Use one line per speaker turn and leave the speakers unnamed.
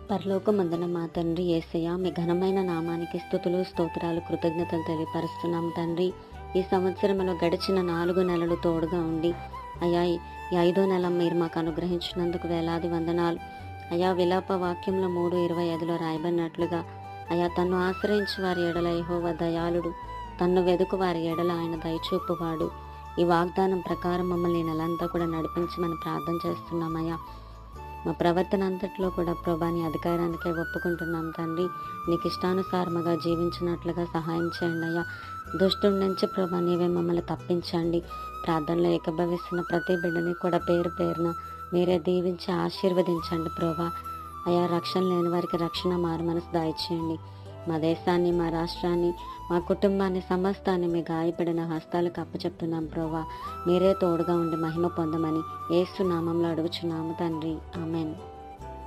పరలోకమందున మా తండ్రి యేసయ్య, మీ ఘనమైన నామానికి స్తుతులు స్తోత్రాలు కృతజ్ఞతలు తెలియపరుస్తున్నాం తండ్రి. ఈ సంవత్సరంలో గడిచిన 4 నెలలు తోడుగా ఉండి అయ్యా, ఈ 5వ నెల మీరు మాకు అనుగ్రహించినందుకు వేలాది వందనాలు అయ్యా. విలాప వాక్యంలో 3:25లో రాయబడినట్లుగా అయ్యా, తన్ను ఆశ్రయించి వారి ఎడల యెహోవా దయాళుడు, తన్ను వెదుకు వారి ఎడల ఆయన దయచూపువాడు. ఈ వాగ్దానం ప్రకారం మమ్మల్ని ఈ నెలంతా కూడా నడిపించమని ప్రార్థన చేస్తున్నామయ్యా. మా ప్రవర్తన అంతట్లో కూడా ప్రభా నీ అధికారానికే ఒప్పుకుంటున్నాం తండ్రి. నీకు ఇష్టానుసారముగా జీవించినట్లుగా సహాయం చేయండి అయ్యా. దుష్టుడి నుంచి ప్రభా నీవే మమ్మల్ని తప్పించండి. ప్రార్థనలో ఏకీభవిస్తున్న ప్రతి బిడ్డని కూడా పేరు పేరున మీరే దీవించి ఆశీర్వదించండి ప్రభా. అయ్యా, రక్షణ లేని వారికి రక్షణ మారు మనసు దయచేయండి. మా దేశాన్ని, మా రాష్ట్రాన్ని, మా కుటుంబాన్ని, సమస్తాన్ని మీ గాయపడిన హస్తాలకు అప్పచెప్తున్నాం ప్రభా. మీరే తోడుగా ఉండి మహిమ పొందమని యేసు నామంలో అడుగుచున్నాము తండ్రి. ఆమెన్.